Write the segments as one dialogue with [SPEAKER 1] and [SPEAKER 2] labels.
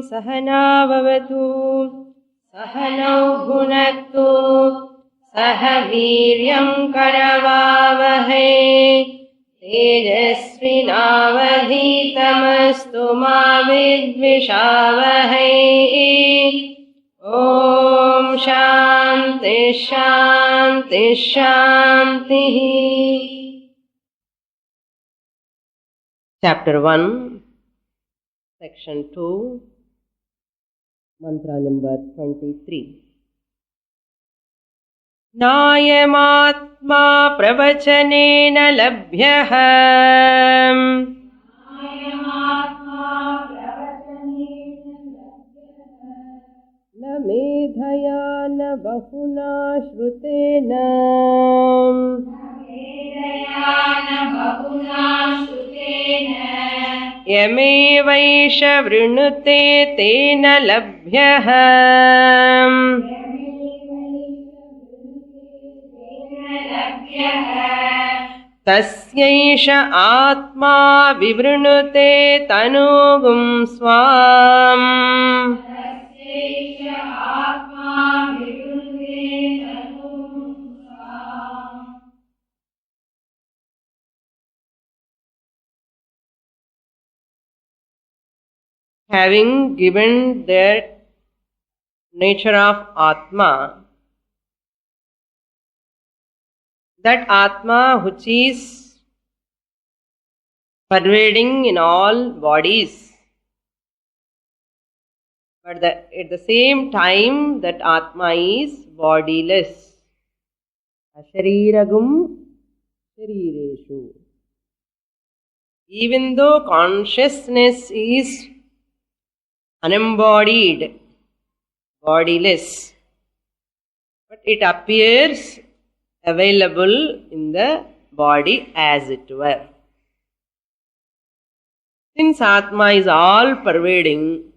[SPEAKER 1] सहनाववतु सहनौ भुनक्तु सह वीर्यं करवावहै तेजस्विनावधीतमस्तु मा विद्विषावहै। ॐ शान्ति शान्ति शान्तिः। Chapter 1, Section 2, Mantra number 23. नायमात्मा प्रवचनेन लभ्यः न मेधया न बहुना श्रुतेन यमेवैष वृणुते तेन लभ्यः तस्यैष आत्मा विवृणुते तनूगुं स्वाम्। Having given their nature of Atma, that Atma which is pervading in all bodies, but at the same time that Atma is bodiless. Ashariragum sharireshu. Even though consciousness is unembodied, bodiless, but it appears available in the body as it were. Since Atma is all pervading,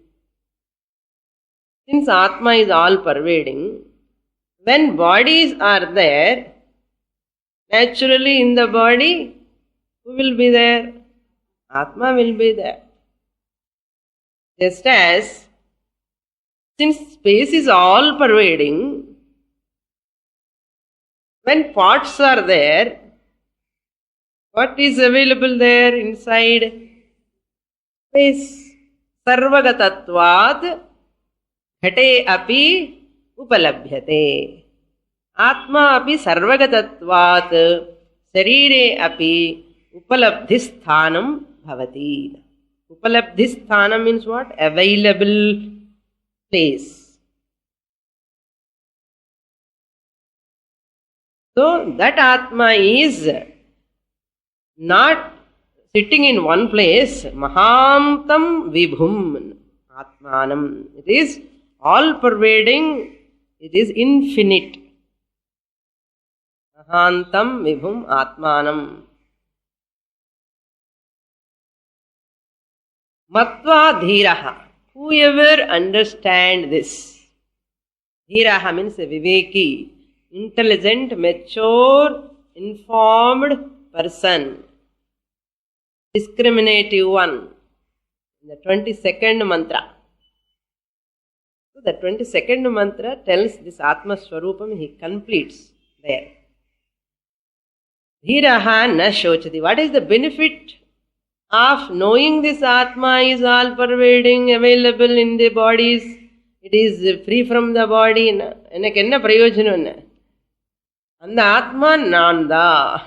[SPEAKER 1] when bodies are there, naturally in the body, who will be there? Atma will be there. Just as, since space is all pervading, when parts are there, what is available there inside? Space. Sarvagatatvat ghate api upalabhyate. Atma api sarvagatatvat sharire api upalabdhisthanam bhavati. Upalabdhisthanam means what? Available place. So that Atma is not sitting in one place. Mahantam vibhum Atmanam. It is all pervading. It is infinite. Mahantam vibhum Atmanam. Matva dhiraha. Whoever understand this. Dhiraha means a viveki. Intelligent, mature, informed person. Discriminative one. The 22nd mantra. So the 22nd mantra tells this Atma Swarupam, he completes there. Dhiraha na shochati. What is the benefit of knowing this Atma is all pervading, available in the bodies? It is free from the body. எனக்கு என்ன பிரயோஜனம்? அந்த ஆத்மா நான் தான்.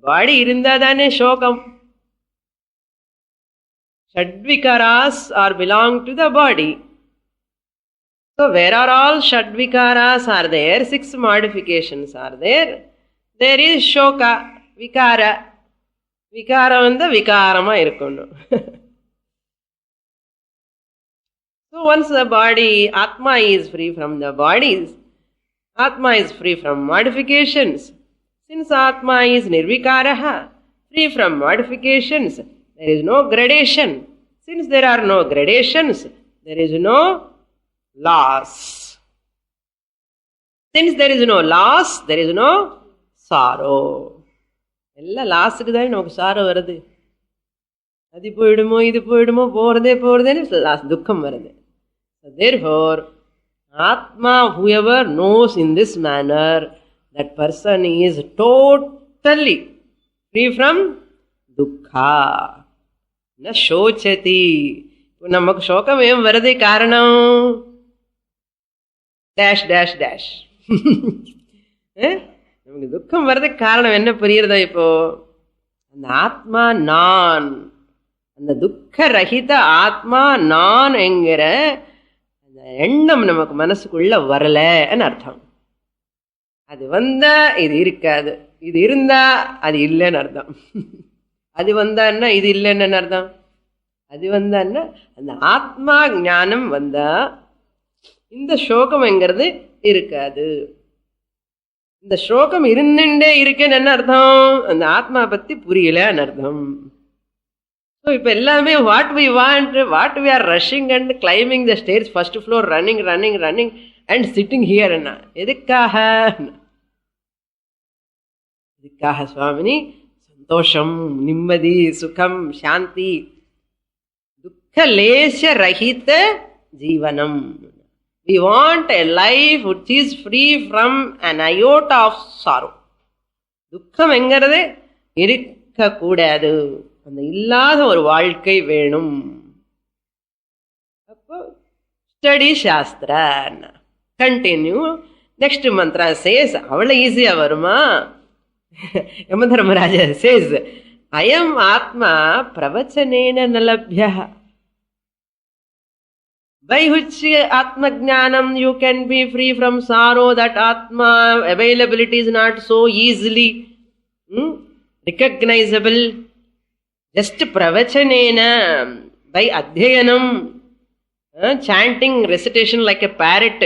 [SPEAKER 1] பாடி இருந்தா தானே சோகம். Shadvikaras are belong to the body. So where are all Shadvikaras are there? 6 modifications are there. There is shoka, vikara. Vikara vanda vikarama irukondum. So once the body, Atma is free from the bodies, Atma is free from modifications. Since Atma is nirvikaraha, free from modifications, there is no gradation. Since there are no gradations, there is no loss. Since there is no loss, there is no sorrow. எல்லா லாஸுக்கு தான் நமக்கு sorrow வருது. அது போயிடுமோ இது போயிடுமோ போகிறதேன்னு துக்கம் வருது. Therefore, Atma, whoever knows in this manner, that person is totally free from dukkha. Na shochati. நமக்கு சோகம் ஏன் வருது காரணம்? Dash dash dash. நமக்கு துக்கம் வர்றதுக்கு காரணம் என்ன புரியுறதோ இப்போ? அந்த ஆத்மா நான், அந்த துக்க ரஹித ஆத்மா நான் என்கிற அந்த எண்ணம் நமக்கு மனசுக்குள்ள வரலன்னு அர்த்தம். அது வந்தா இது இருக்காது, இது இருந்தா அது இல்லைன்னு அர்த்தம். அது வந்தான்னா இது இல்லைன்னு அர்த்தம். அது வந்தான்னா அந்த ஆத்மா ஞானம் வந்தா இந்த சோகம்ங்கிறது இருக்காது. இந்த சோகம் இருந்துட்டே இருக்கேன்னு என்ன அர்த்தம்? அந்த ஆத்மா பத்தி புரியலன்னு அர்த்தம். ஸோ இப்போ எல்லாமே what we want, what we are rushing and climbing the stairs, first floor, running running running and sitting here. என்ன எதுக்காக? இதுக்காக சுவாமினி சந்தோஷம், நிம்மதி, சுகம், சாந்தி, துக்கலேச ரஹித ஜீவனம். We want a life which is free from an iota of sorrow. துக்கம் என்கிறது இருக்கக்கூடாது, அந்த இல்லாத ஒரு வாழ்க்கை வேணும். அப்போ ஸ்டடி சாஸ்திர கண்டினியூ. நெக்ஸ்ட் மந்த்ரா சேஸ், அவ்வளோ ஈஸியா வருமா? யமதர்மராஜா சேஸ், அயம் ஆத்மா பிரவச்சனேன நலப்யா. By which Atma Jnanam you can be free from sorrow? That Atma availability is not so easily recognizable. Just pravachanena, by adhyayanam, chanting, recitation like a parrot.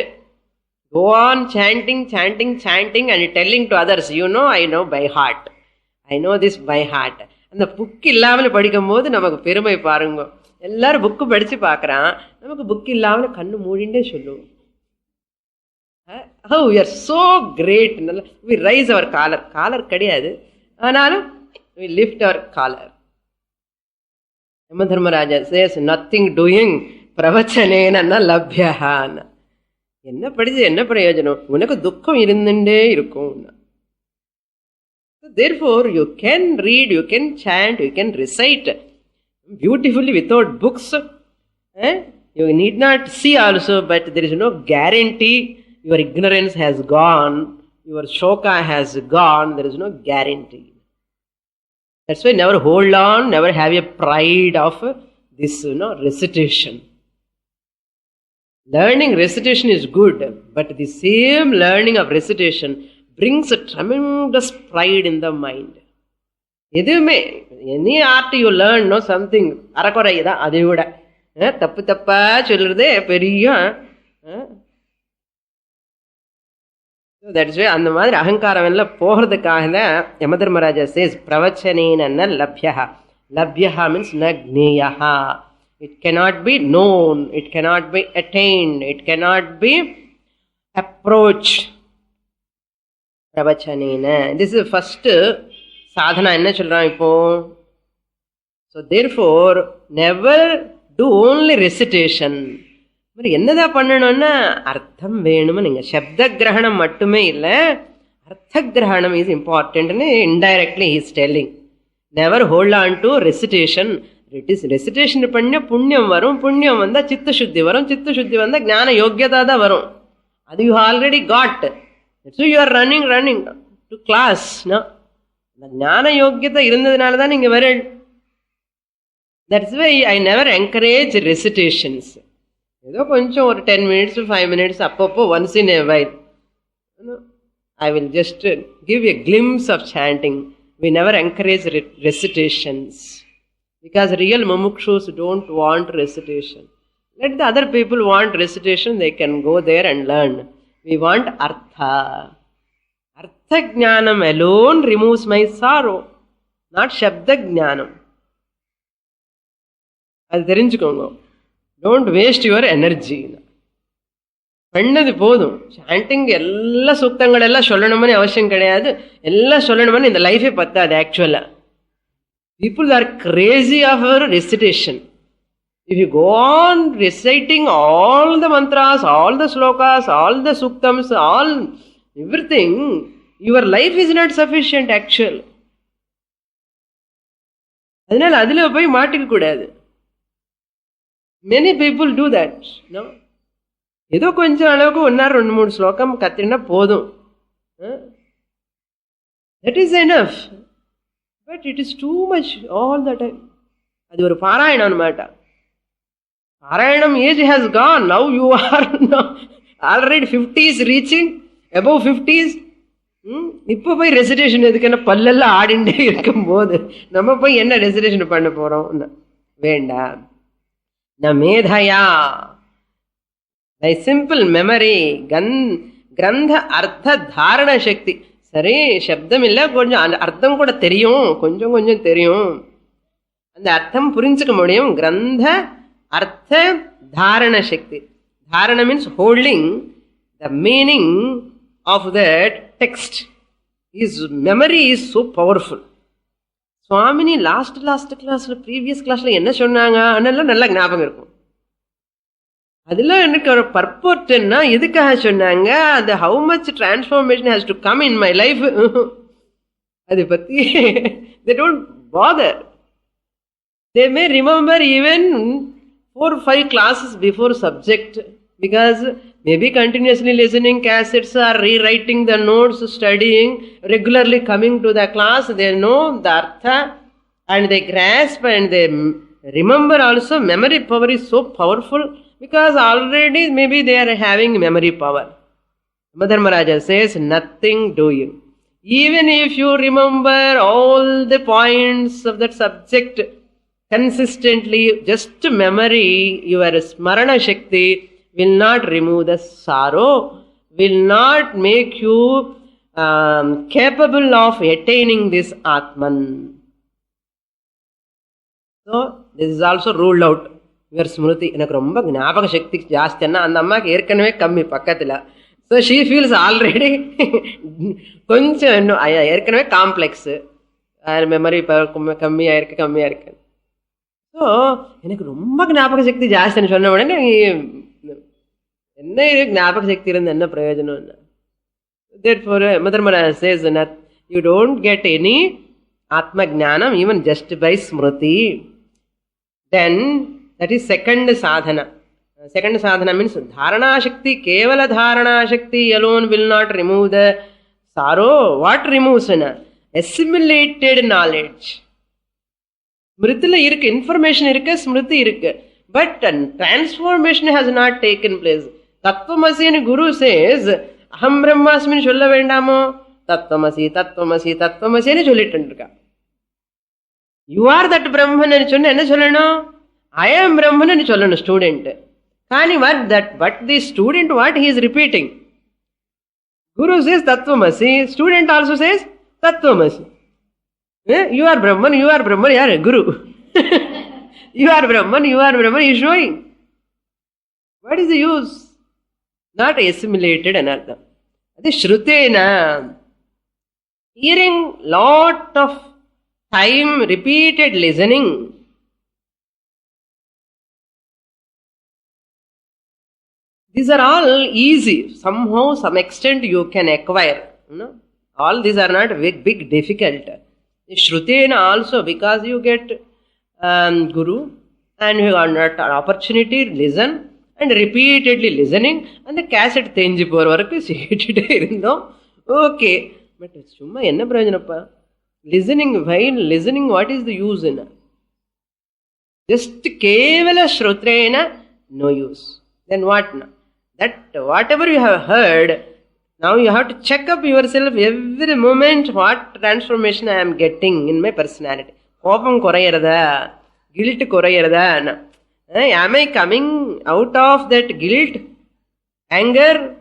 [SPEAKER 1] Go on chanting, chanting, chanting and telling to others, you know, I know by heart. I know this by heart. அந்த book இல்லாமல் படிக்கும் போது நமக்கு பெருமை பாருங்க. எல்லாரும் book படிச்சு பார்க்குறான், நமக்கு புக் இல்லாமல் கண்ணு மூடிண்டே சொல்லுவோம். Oh, we are so great. We raise our collar. Collar கிடையாது, ஆனாலும் we lift our collar. Yamadharmaraja says, nothing doing பிரவச்சனேன லப்யஹான. என்ன படிச்சு என்ன பிரயோஜனம்? உனக்கு துக்கம் இருந்துட்டே இருக்கும். Therefore, you can read, you can chant, you can recite beautifully without books. You need not see also, but there is no guarantee your ignorance has gone, your shoka has gone. There is no guarantee. That's why never hold on, never have a pride of this, recitation. Learning recitation is good, but the same learning of recitation brings a tremendous pride in the mind. எதுவுமே any art you learn know something அறக்குறை தான், அதை விட தப்பு தப்பா சொல்றதே பெரிய. That's வே அந்த மாதிரி அகங்காரம் எல்லாம் போகிறதுக்காக தான் யமதர்மராஜா சேஸ் பிரவச்சனேன லப்யா. லப்யா மீன்ஸ் ந க்ஞேயா. It cannot be known, it cannot be attained, it cannot be approached. பிரவச்சனேன, this is first Sadhana. என்ன சொல்றான் இப்போ? So therefore never do only recitation. என்னதான் பண்ணணும்னா அர்த்தம் வேணுமா? நீங்க சப்த கிரகணம் மட்டுமே இல்லை, அர்த்த கிரகணம் இஸ் இம்பார்ட்டன்ட்னு indirectly he is telling. Never hold on to recitation. It is recitation பண்ண புண்ணியம் வரும், புண்ணியம் வந்தா சித்த சுத்தி வரும், சித்த சுத்தி வந்தா ஞான யோக்கியதா தான் வரும். அது you already got. So you are running to class. No, ஞான யோக்கியத்தை இருந்ததுனால தான் நீங்க வர. That's why I never encourage recitations. ஏதோ கொஞ்சம் ஒரு 10 minutes 5 minutes அப்பப்போ once in a while I will just give a glimpse of chanting. We never encourage recitations because real mumukshus don't want recitation. Let the other people want recitation, they can go there and learn. We want artha. Artha jnanam alone removes my sorrow, not shabda jnanam. அது தெரிஞ்சுக்கோங்க. Don't waste your energy. பண்ணது போதும். Sanding எல்லா சூக்தங்கள் எல்லாம் சொல்லணும்னு அவசியம் கிடையாது. எல்லாம் சொல்லணும்னு இந்த லைஃபே பத்தாது ஆக்சுவலா. People are crazy of our recitation. If you go on reciting all the mantras, all the slokas, all the suktams, all everything, your life is not sufficient actual. அதனால அதுல போய் மாட்டிக்க கூடாது. Many people do that. No? ஏதோ கொஞ்சம் அளவுக்கு 1 or 2 ஸ்லோகம் கத்தினா போதும். That is enough. But it is too much all the time. అది ஒரு పారాయణం అన్నమాట. పారాయణం age has gone. Now you are already 50s reaching, above 50s. இப்போ போய் ரெசிடேஷன் எதுக்குன்னா பல்லெல்லாம் ஆடிண்டே இருக்கும் போது நம்ம போய் என்ன ரெசிடேஷன் பண்ண போறோம்? வேண்டாம். ந மேதையா, பை சிம்பிள் மெமரி, கிரந்த அர்த்த தாரண சக்தி. சரி, சப்தம் இல்லை, கொஞ்சம் அர்த்தம் கூட தெரியும், கொஞ்சம் கொஞ்சம் தெரியும், அந்த அர்த்தம் புரிஞ்சுக்க முடியும். கிரந்த அர்த்த தாரண சக்தி. தாரண means holding the meaning of that text. His memory is so powerful. Swamini last கிளாஸ்ல ப்ரீவியஸ் கிளாஸ்ல என்ன சொன்னாங்க அதெல்லாம் நல்லா ஞாபகம் இருக்கும். அதெல்லாம் எனக்கு ஒரு பர்போர்ட் என்ன, எதுக்காக சொன்னாங்க, அது how much transformation has to come in my life, அதை பத்தி they don't bother. They may remember even 4 or 5 classes before subject, because maybe continuously listening cassettes or rewriting the notes, studying, regularly coming to the class, they know the artha and they grasp and they remember also. Memory power is so powerful because already maybe they are having memory power. Madharmaraja says, nothing doing. Even if you remember all the points of that subject consistently, just memory, your smarana shakti will not remove the sorrow, will not make you capable of attaining this Atman. So, this is also ruled out. Your Smriti, எனக்கு ரொம்ப ஞாபக சக்தி ஜாஸ்தின்னா அந்த அம்மாக்கு ஏற்கனவே கம்மி பக்கத்தில். So she feels already கொஞ்சம் இன்னும் ஏற்கனவே காம்ப்ளெக்ஸு, மெமரி கம்மியாக இருக்கு. ஸோ எனக்கு ரொம்ப ஞாபக சக்தி ஜாஸ்தின்னு சொன்ன உடனே என்ன ஞாபக சக்தி இருந்து என்ன பிரயோஜனம்? Therefore, Mother Mara says that you don't get any Atma Jnanam even just by Smriti. Then that is second sadhana. Second sadhana means Dharana Shakti, Kevala Dharana Shakti alone will not remove the sorrow. What removes? Assimilated knowledge. Smritila irukku, information irukku, Smriti irukku. But transformation has not taken place. Tattvamasi and Guru says, Aham Brahmasmin solla vendamo, Tattvamasi, Tattvamasi, Tattvamasi and sollittundirukka. You are that Brahman and sonna enna sollano? I am Brahman and sollano student. Kani but the student what he is repeating? Guru says Tattvamasi, student also says Tattvamasi. You are Brahman, you are Brahman, you are Guru. You are Brahman, he is showing. What is the use? Not assimilated anartha. That is Shrutena. Hearing lot of time, repeated listening. These are all easy. Somehow, some extent you can acquire. All these are not big difficult. Shrutena also, because you get Guru and you got an opportunity to listen and repeatedly listening, and the cassette thenji por varaku seetide irundom. Okay, but summa enna prayojanappa? Listening, while listening, what is the use in? Just kevala shrutrena, no use. Then what? That whatever you have heard, now you have to check up yourself every moment, what transformation I am getting in my personality. Kopam korayirada, guilt korayirada. Am I coming out of that guilt, anger,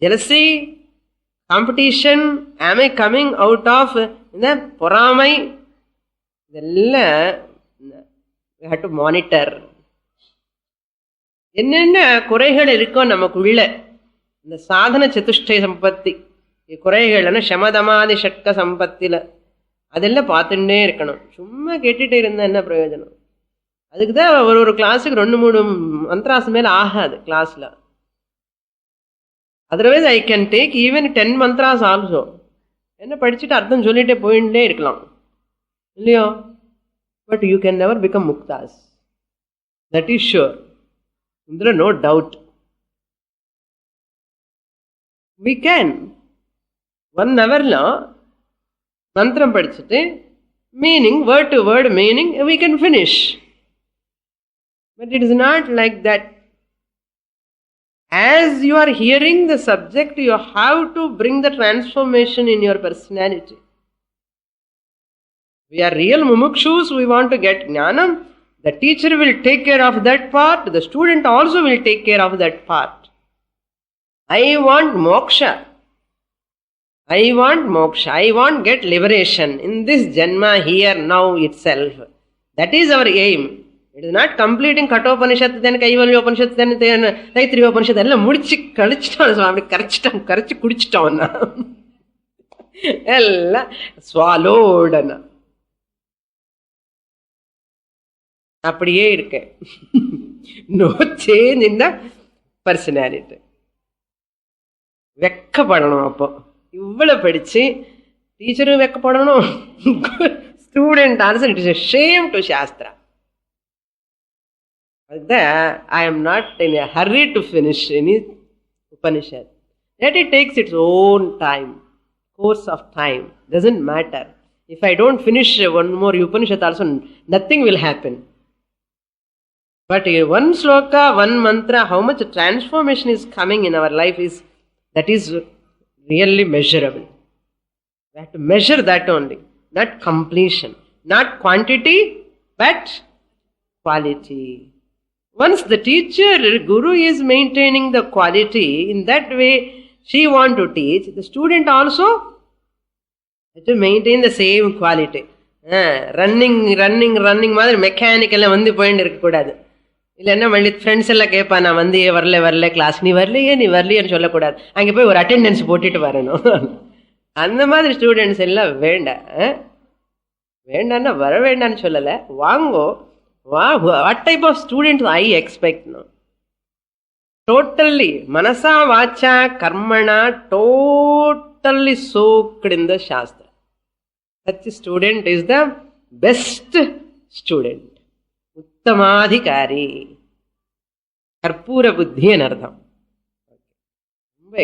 [SPEAKER 1] jealousy, competition? Am I coming out of the poramai? We have to monitor. என்னென்ன குறைகள் இருக்கோ நமக்குள்ள, இந்த சாதன சதுஷ்டய சம்பத்தி குறைகள்னா சமதமாதி ஷட்க சம்பத்தில அதெல்லாம் பார்த்துட்டே இருக்கணும். சும்மா கேட்டுட்டே இருந்தா என்ன பிரயோஜனம்? அதுக்கு தான் ஒரு கிளாஸுக்கு 2-3 மந்த்ராஸ் மேலே ஆகாது கிளாஸில். Otherwise I can take even 10 mantras also. என்ன படிச்சுட்டு அர்த்தம் சொல்லிட்டே போயிட்டே இருக்கலாம் இல்லையோ? But you can never become muktas. That is sure. இதுல நோ டவுட். வி கேன் 1 hourல மந்திரம் படிச்சுட்டு meaning, word to word meaning we can finish. But it is not like that. As you are hearing the subject, you have to bring the transformation in your personality. We are real mumukshus, we want to get jnanam. The teacher will take care of that part, the student also will take care of that part. I want moksha. I want get liberation in this janma here now itself. That is our aim. It is not completing Kathopanishad, then Kaivalyopanishad, then Taittiriyopanishad. எல்லாம் முடிச்சு கழிச்சிட்டான் சுவாமி, கரைச்சு குடிச்சிட்டான் எல்லாம் ஸ்வாலோடன அப்படியே இருக்கேன். No change in the personality. வெக்கப்படணும். அப்போ இவ்வளவு படிச்சு டீச்சரும் வெக்கப்படணும், student also. It is a shame to Shastra. I am not in a hurry to finish any Upanishad. Let it takes its own time, course of time. Doesn't matter. If I don't finish one more Upanishad also, nothing will happen. But in one sloka, one mantra, how much transformation is coming in our life that is really measurable. We have to measure that only, not completion, not quantity, but quality. Once the teacher, guru is maintaining the quality, in that way she want to teach, the student also has to maintain the same quality. Running மாதிரி மெக்கானிக்கெல்லாம் வந்து போயிட்டு இருக்கக்கூடாது. இல்லைன்னா மல்லி friends எல்லாம் கேட்பா, நான் வந்து வரல கிளாஸ், நீ வரலையேன்னு சொல்லக்கூடாது. அங்கே போய் ஒரு அட்டெண்டன்ஸ் போட்டுட்டு வரணும். அந்த மாதிரி ஸ்டூடெண்ட்ஸ் எல்லாம் வேண்டான்னா வர வேண்டான்னு சொல்லலை, வாங்கோ. What type of students I expect? No? Totally, manasa, vacha, karmana, totally soaked in the Shastra. Such a student is the best student. Uttamadhikari. Karpura buddhi anardham.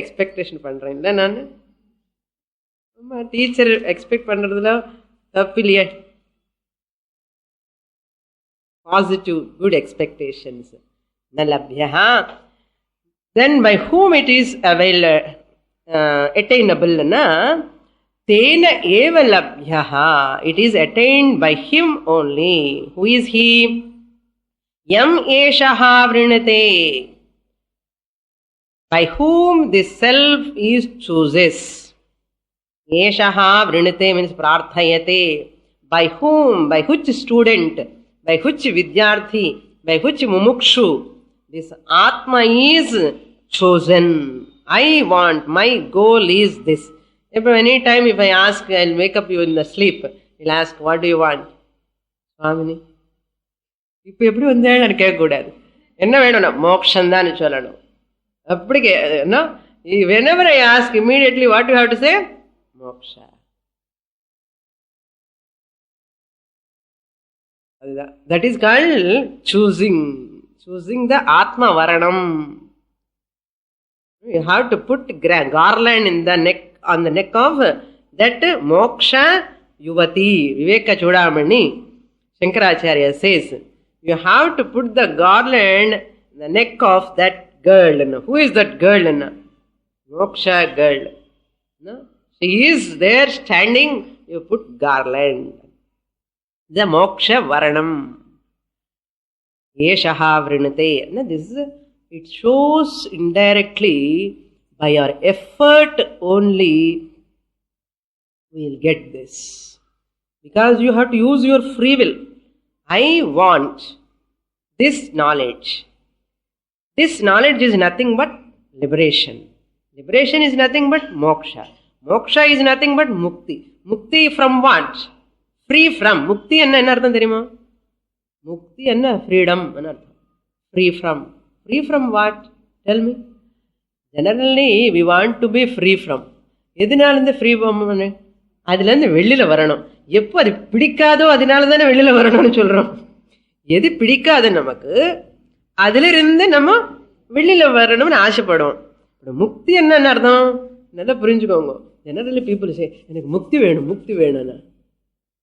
[SPEAKER 1] Expectation பண்றேன் இல்ல நான். டீச்சர் எக்ஸ்பெக்ட் பண்றதுல தப்பில்லையே. Positive, good expectations. Nalabhyaha. Then by whom it is attainable? Na? Tena eva labhyaha. It is attained by him only. Who is he? Yam eshaha vrinate. By whom this self is chooses. Eshaha vrinate means prarthayate. By whom? By which student? By which vidyarthi, by which mumukshu, this Atma is chosen. I want, my goal is this. Any time if I ask, I'll wake up you in the sleep, he'll ask, what do you want? Swamini, இப்போ எப்படி வந்தேன்னு கேட்கக்கூடாது. என்ன வேணும்னா மோக்ஷம் தான் சொல்லணும். அப்படி whenever I ask immediately what you have to say? Moksha. That is called choosing the Atma Varanam. You have to put garland in the neck, on the neck of that Moksha Yuvati. Viveka Chudamani, Shankaracharya says, you have to put the garland in the neck of that girl. Who is that girl? Moksha girl. She is there standing, you put garland. The moksha varanam. Yeshaha vrinate. It shows indirectly by our effort only we will get this. Because you have to use your free will. I want this knowledge. This knowledge is nothing but liberation. Liberation is nothing but moksha. Moksha is nothing but mukti. Mukti from what? Free from. முக்தி என்ன அர்த்தம் தெரியுமா? முக்தி என்ன? Freedom அர்த்தம். Free from. Free from what? Tell me. Generally we want to be free from. எதுனாலேருந்து free பண்ணு? அதுலேருந்து வெளியில் வரணும். எப்போ அது பிடிக்காதோ அதனால தானே வெளியில் வரணும்னு சொல்கிறோம். எது பிடிக்காது நமக்கு அதிலிருந்து நம்ம வெளியில் வரணும்னு ஆசைப்படுவோம். முக்தி என்னன்னு அர்த்தம் நல்லா புரிஞ்சுக்கோங்க. ஜெனரலி பீப்புள் சே எனக்கு முக்தி வேணும் முக்தி வேணும்னு.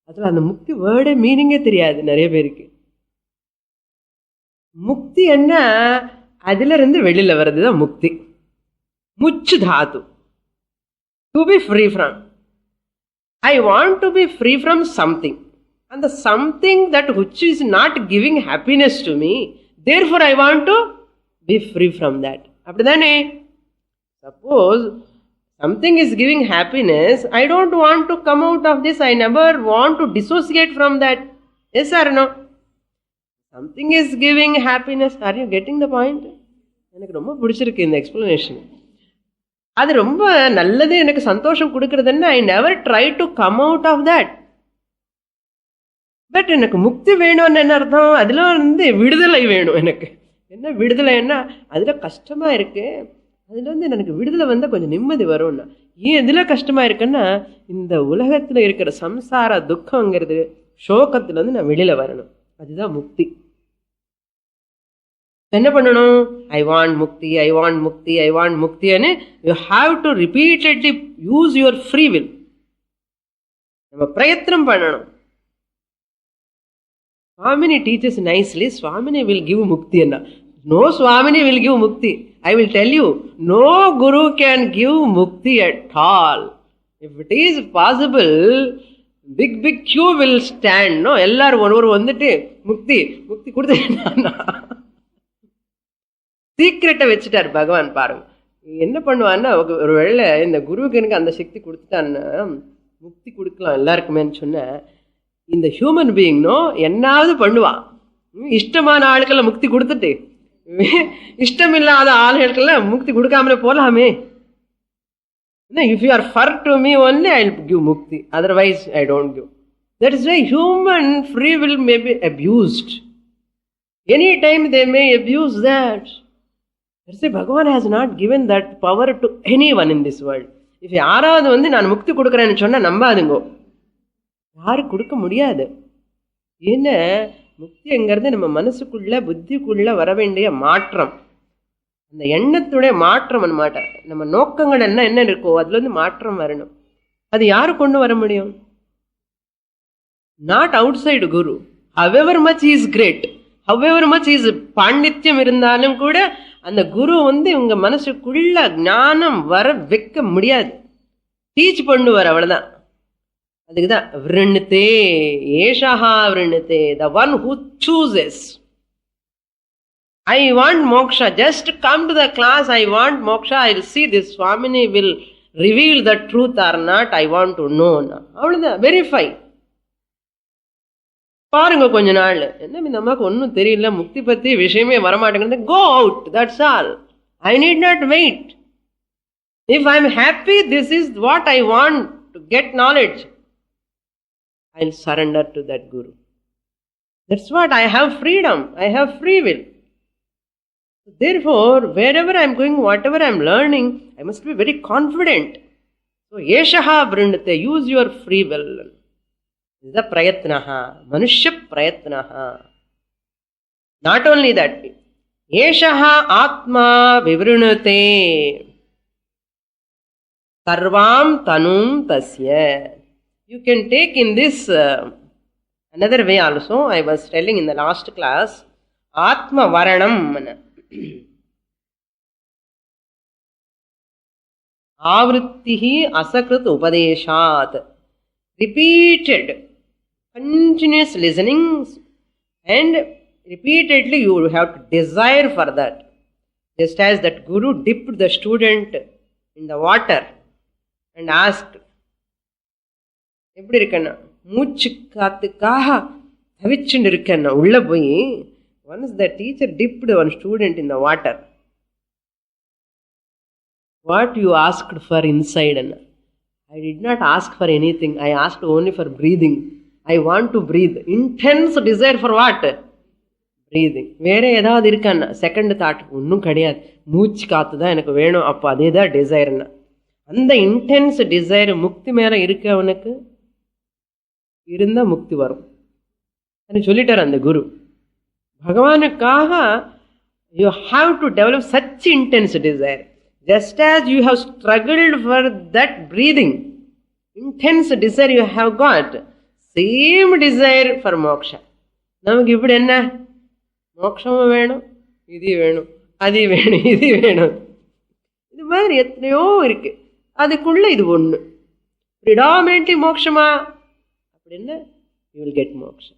[SPEAKER 1] அதில் அந்த முக்தி வேர்டே மீனிங்கே தெரியாது நிறைய பேருக்கு. முக்தி என்ன? அதிலிருந்து வெளியில் வர்றது தான் முக்தி. முச்சு தாத்து. To be free from. I want to be free from something. And the something that which is not giving happiness to me, therefore I want to be free from that. அப்படிதானே? Suppose something is giving happiness, I don't want to come out of this. I never want to dissociate from that. Yes or no? Something is giving happiness. Are you getting the point? எனக்கு ரொம்ப பிடிச்சிருக்கு இந்த explanation. அது ரொம்ப நல்லது, எனக்கு சந்தோஷம் கொடுக்கறதுன்னு I never try to come out of that. But எனக்கு முக்தி வேணும்னு என்ன அர்த்தம்? அதில் விடுதலை வேணும். எனக்கு என்ன விடுதலைன்னா அதில் கஷ்டமாக இருக்கு, அதில் எனக்கு விடுதலை வந்தால் கொஞ்சம் நிம்மதி வரும்னா. ஏன் இதில் கஷ்டமாக இருக்குன்னா இந்த உலகத்தில் இருக்கிற சம்சார துக்கங்கிறது சோகத்துலேருந்து நான் வெளியில் வரணும். அதுதான் முக்தி. என்ன பண்ணணும்? ஐ want mukti, I want mukti, I want முக்தின்னு you have to repeatedly use your free will. நம்ம பிரயத்னம் பண்ணணும். Swamini teaches nicely, Swamini will give mukti. No Swamini will give mukti. I will tell you, no Guru can give mukti at all. If it is possible, big queue will stand. No, எல்லாரும் ஒருவர் வந்துட்டு முக்தி முக்தி கொடுத்து சீக்கிரட்டை வச்சுட்டார் பகவான். பாருங்க என்ன பண்ணுவான்னா, ஒரு வேளை இந்த குருவுக்கு எனக்கு அந்த சக்தி கொடுத்துட்டான்னா முக்தி கொடுக்கலாம் எல்லாருக்குமேன்னு சொன்ன, இந்த ஹியூமன் பீயிங்னோ என்னாவது பண்ணுவான். இஷ்டமான ஆளுக்கெல்லாம் முக்தி கொடுத்துட்டு இஷ்டம் இல்லாத ஆளுகளுக்கெல்லாம் முக்தி கொடுக்காமலே போகலாமே. If you are fair to me only I will give mukti, otherwise I don't give. That is why human free will may be abused. Any time they may abuse that. That's why Bhagavan has not given that power to anyone in this world. If யாராவது நான் முக்தி கொடுக்குறேன்னு சொன்னால் நம்பாதுங்கோ, யாரும் கொடுக்க முடியாது. ஏன்னா முக்திங்கிறது நம்ம மனசுக்குள்ள புத்திக்குள்ள வர வேண்டிய மாற்றம், அந்த எண்ணத்துடைய மாற்றம். நம்ம நோக்கங்கள் என்ன இருக்கோ அதுல மாற்றம் வரணும். அது யாரு கொண்டு வர முடியும்? Not out side Guru. however much he is great, however much he is பாண்டித்யம் இருந்தாலும் கூட அந்த குரு உங்க மனசுக்குள்ள ஞானம் வர வைக்க முடியாது. டீச் பண்ணுவார், அவ்வளவுதான். அதுக்குதான் விருண்ணத்தே ஏஷஹா விருண்ணத்தே, the one who chooses. I want moksha, just come to the class, I want moksha, I will see this Swamini will reveal the truth or not, I want to know. அவ்வளவுதான், verify பாருங்க. கொஞ்ச நாள் என்ன இந்த அம்மாவுக்கு ஒன்றும் தெரியல, முக்தி பத்தி விஷயமே வரமாட்டேங்கிறது, go out, that's all. I need not wait. If I am happy, this is what I want to get knowledge, I will surrender to that guru. That's what I have freedom, I have free will. Therefore, wherever I am going, whatever I am learning, I must be very confident. So, yeshaha vrindate, use your free will. This is the prayatnaha, manusya prayatnaha. Not only that, yeshaha atma vivrinate, sarvam tanum tasya. You can take in this another way also. I was telling in the last class, atma varanam. Avrittihi asakrit upadeshat. Repeated, continuous listening, and repeatedly you have to desire for that. Just as that guru dipped the student in the water and asked, எப்படி இருக்கன்னா மூச்சு காத்துக்காக தவிச்சுட்டு இருக்கன்னா உள்ள போய், once the teacher dipped one student in the water, what you asked for inside? I did not ask for anything. I asked only for breathing. I want to breathe. Intense desire for what? Breathing. வேற ஏதாவது இருக்கான்னா second thought ஒன்றும் கிடையாது. மூச்சு காத்து தான் எனக்கு வேணும். அப்போ அதே தான் டிசைர்னா. அந்த இன்டென்ஸ் டிசைர் முக்தி மேலே இருக்கு. அவனுக்கு இருந்தால் முக்தி வரும் சொல்லிட்டார் அந்த குரு. பகவானுக்காக you have to develop such intense desire. Just as you have struggled for that breathing, intense desire you have got, same desire for moksha. நமக்கு இப்படி என்ன, மோட்சமும் வேணும், இது வேணும், அது வேணும், இது வேணும், இது மாதிரி எத்தனையோ இருக்கு. அதுக்குள்ள இது ஒன்று predominantly மோட்சமா அப்படின்னா you will get moksha.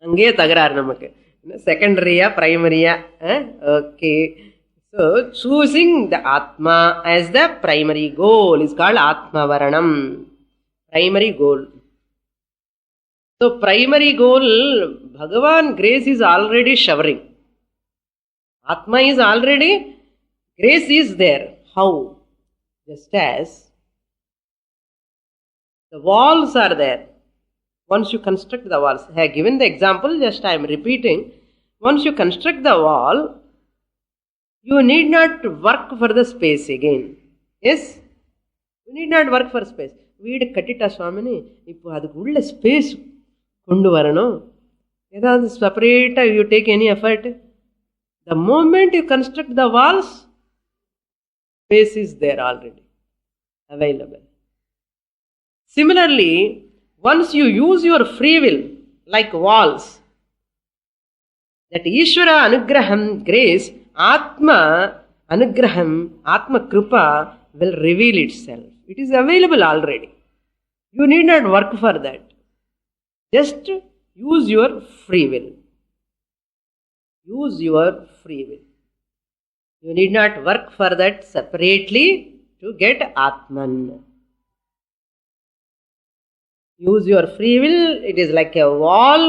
[SPEAKER 1] அங்கேயே தகராறு நமக்கு, செகண்டரியா பிரைமரியா. Okay, so choosing the atma as the primary goal is called atmavaranam. Primary goal. So primary goal, Bhagavan grace is already showering. Atma is already, grace is there. How? Just as the walls are there. Once you construct the walls, I have given the example, just I am repeating. Once you construct the wall, you need not work for the space again. Yes, you need not work for space. வீடு கட்டிட்டா சுவாமினி, இப்போ அதுக்கு உள்ள space கொண்டு வரணும், ஏதாவது செப்பரேட்டாக you take any effort. The moment you construct the walls, space is there already available. Similarly, once you use your free will like walls, that Ishvara Anugraham, grace, Atma Anugraham, Atma Kripa will reveal itself. It is available already. You need not work for that. Just use your free will. Use your free will. You need not work for that separately to get Atman. Use your free will. It is like a wall.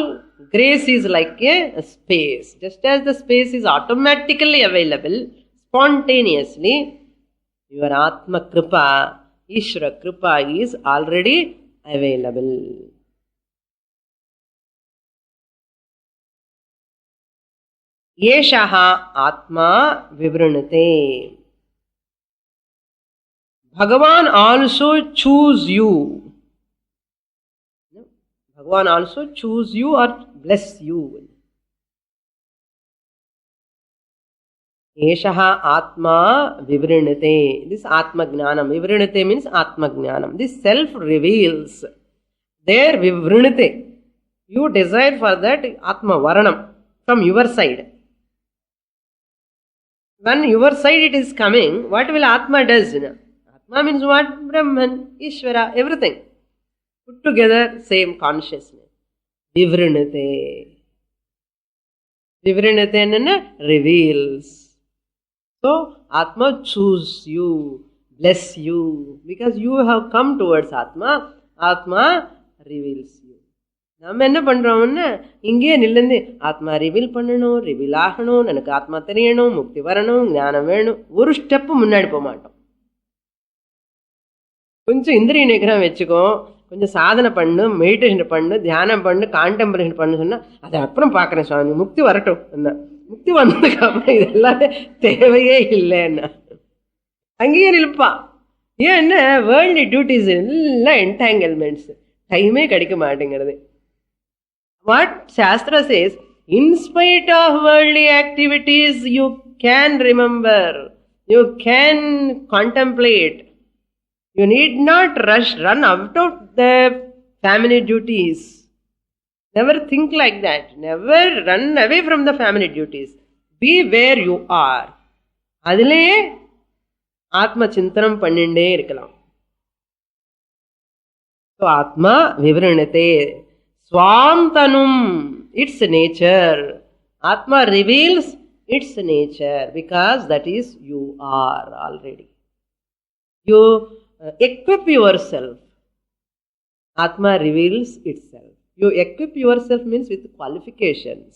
[SPEAKER 1] Grace is like a space. Just as the space is automatically available, spontaneously, your Atma Kripa, Ishvara Kripa is already available. Yeshaha Atma Vivranate. Bhagavan also choose you. Bhagavan also choose you or bless you. Eshaha Atma Vivrinate. This Atma Jnanam. Vivrinate means Atma Jnanam. This self reveals. There Vivrinate. You desire for that Atma Varanam from your side. When your side it is coming, what will Atma does? Atma means what? Brahman, Ishvara, everything. Put together, same consciousness. Vivrinate. Vivrinate reveals. So, Atma choose you, bless you. Because you have come towards Atma, Atma reveals you. நம்ம என்ன பண்றோம்னா, இங்கே நில்லந்து ஆத்மா reveal பண்ணணும், reveal ஆகணும், எனக்கு ஆத்மா தெரியணும், முக்தி வரணும், ஞானம் வேணும், ஒரு ஸ்டெப்பு முன்னாடி போக மாட்டோம். கொஞ்சம் இந்திரிய நிகிரகம் வச்சுக்கோ, கொஞ்சம் சாதனை பண்ணு, மெடிடேஷன் பண்ணு, தியானம் பண்ணு, கான்டெம்பரேஷன் பண்ணு சொன்னா அதை அப்புறம் பார்க்குறேன் சுவாமி, முக்தி வரட்டும் என்ன, முக்தி வந்ததுக்கு அப்புறம் இது எல்லாமே தேவையே இல்லைன்னா அங்கேயே நிற்பா. ஏன் என்ன, வேர்ல்டு டியூட்டிஸ் எல்லாம் என்டாங்கிள்மெண்ட்ஸ், டைமே கிடைக்க மாட்டேங்கிறது. What Shastra says, in spite of worldly activities, you can remember, you can contemplate. You need not run out of the family duties. Never think like that. Never run away from the family duties. Be where you are. அதிலே ஆத்ம சிந்தனம் பண்ணிண்டே இருக்கலாம். So, Atma Vivrinate. Swantanum, its nature. Atma reveals its nature because that is you are already. You equip yourself. Atma reveals itself. You equip yourself means with qualifications.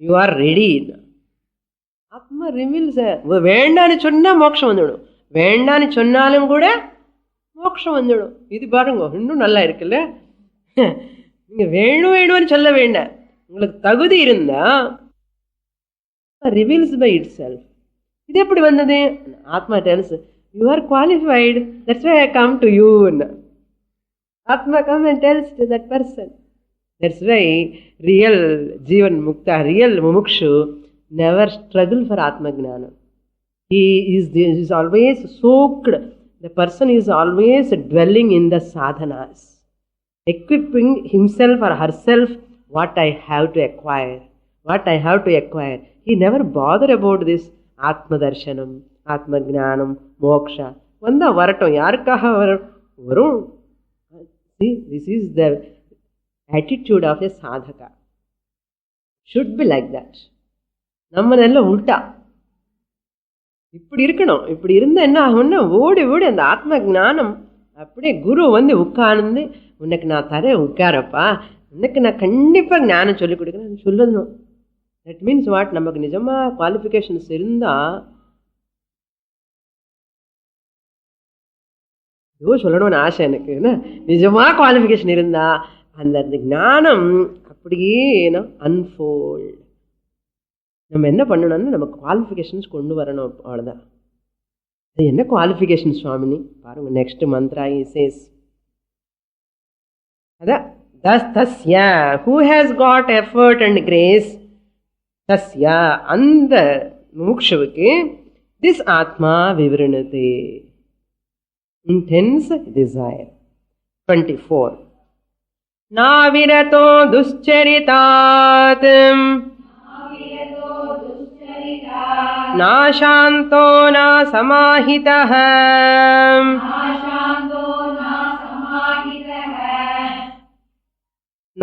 [SPEAKER 1] You are ready. Atma reveals. வேண்டான்னு சொன்னா மோட்சம் வந்துடும், வேண்டான்னு சொன்னாலும் கூட மோட்சம் வந்துடும். இது பாருங்க, இன்னும் நல்லா இருக்குல்ல. நீங்க வேணும் வேணும்னு சொல்ல வேண்டாம், உங்களுக்கு தகுதி இருந்தா ரிவீல்ஸ் பை இட் செல்ஃப். இது எப்படி வந்தது? Atma tells you are qualified, that's why I come to you. Atma come and tells to that person. That's why real Jivan Mukta, real Mumukshu never struggle for Atma Gnana. He is always soaked. The person is always dwelling in the sadhanas, equipping himself or herself what I have to acquire, what I have to acquire. He never bother about this Atma Darshanam, Atma Gnanam, Moksha. Vanda varatum, yarkaha varum. See, this is the attitude of a sadhaka. Should be like that. நம்மதெல்ல உல்டா இப்படி இருக்கணும். இப்படி இருந்தா என்ன ஆகும்னா, ஓடி ஓடி அந்த ஆத்ம ஞானம் அப்படியே குரு வந்து உட்கார்ந்து, உனக்கு நான் தரேன் உட்காரப்பா, உனக்கு நான் கண்டிப்பா ஞானம் சொல்லிக் கொடுக்குறேன் சொல்லணும். That means what? நமக்கு நிஜமா குவாலிஃபிகேஷன்ஸ் இருந்தா ஏதோ சொல்லணும்னு ஆசை எனக்கு. நிஜமா குவாலிஃபிகேஷன் இருந்தா அந்த ஞானம் அப்படியே அன்ஃபோல்ட். நம்ம என்ன பண்ணணும்னா, நம்ம குவாலிஃபிகேஷன்ஸ் கொண்டு வரணும், அவ்வளோதான். அது என்ன குவாலிஃபிகேஷன் சுவாமினி பாருங்க. நெக்ஸ்ட் மந்த்ரா சேஸ் அதான் தஸ்யா who has got effort and grace, தஸ்யா அந்த முமுக்ஷுவுக்கு திஸ் ஆத்மா விவரணதே, intense desire. 24 नाविरतो दुश्चरितात् नाशान्तो न समाहितः